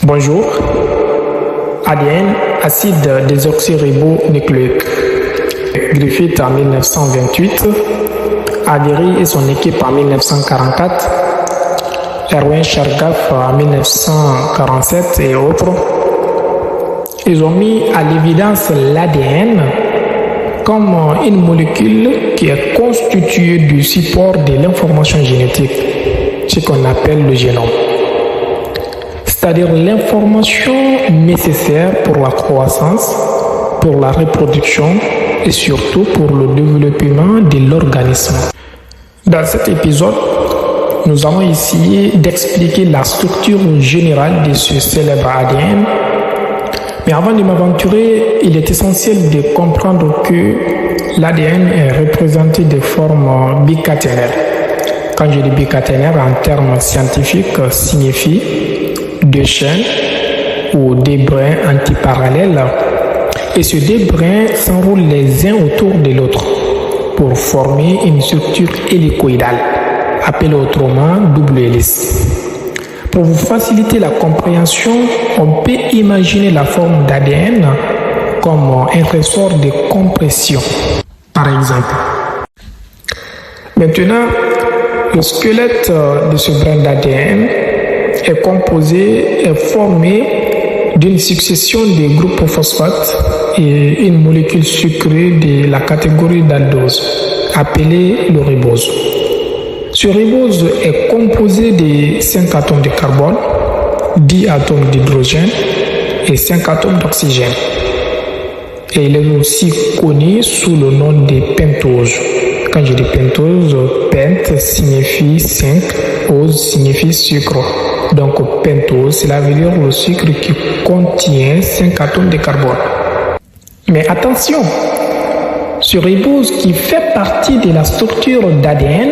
Bonjour. ADN, acide désoxyribonucléique. Griffith en 1928, Avery et son équipe en 1944, Erwin Chargaff en 1947 et autres. Ils ont mis à l'évidence l'ADN comme une molécule qui est constituée du support de l'information génétique, ce qu'on appelle le génome. C'est-à-dire l'information nécessaire pour la croissance, pour la reproduction et surtout pour le développement de l'organisme. Dans cet épisode, nous allons essayer d'expliquer la structure générale de ce célèbre ADN. Mais avant de m'aventurer, il est essentiel de comprendre que l'ADN est représenté de formes bicaténaires. Quand je dis bicaténaire en termes scientifiques, signifie deux chaînes ou des brins antiparallèles. Et ces deux brins s'enroulent les uns autour de l'autre pour former une structure hélicoïdale, appelée autrement double hélice. Pour vous faciliter la compréhension, on peut imaginer la forme d'ADN comme un ressort de compression, par exemple. Maintenant, le squelette de ce brin d'ADN est formé d'une succession de groupes phosphates et une molécule sucrée de la catégorie d'aldose, appelée le ribose. Ce ribose est composé de 5 atomes de carbone, 10 atomes d'hydrogène et 5 atomes d'oxygène. Et il est aussi connu sous le nom de pentose. Quand je dis pentose, pent signifie 5, ose signifie sucre. Donc pentose, cela veut dire le sucre qui contient 5 atomes de carbone. Mais attention, ce ribose qui fait partie de la structure d'ADN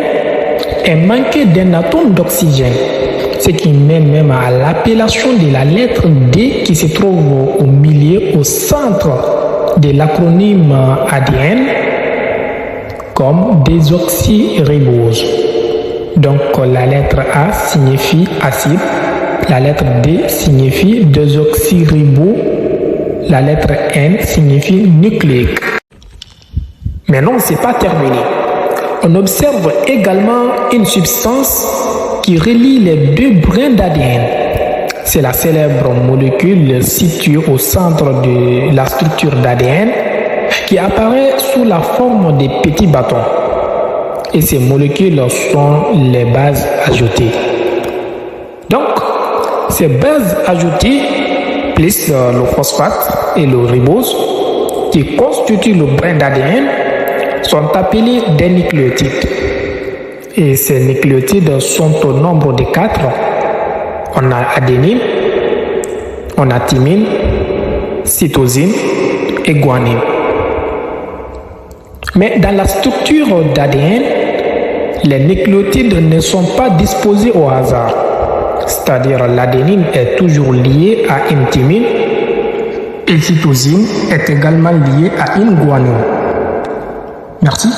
est manqué d'un atome d'oxygène, ce qui mène même à l'appellation de la lettre D qui se trouve au milieu, au centre de l'acronyme ADN, comme désoxyribose. Donc la lettre A signifie acide, la lettre D signifie désoxyribo, la lettre N signifie nucléique. Mais non, c'est pas terminé. On observe également une substance qui relie les deux brins d'ADN. C'est la célèbre molécule située au centre de la structure d'ADN qui apparaît sous la forme de petits bâtons. Et ces molécules sont les bases ajoutées. Donc, ces bases ajoutées, plus le phosphate et le ribose, qui constituent le brin d'ADN, sont appelés des nucléotides. Et ces nucléotides sont au nombre de 4. On a adénine, on a thymine, cytosine et guanine. Mais dans la structure d'ADN, les nucléotides ne sont pas disposés au hasard. C'est-à-dire l'adénine est toujours liée à une thymine et cytosine est également liée à une guanine. Merci.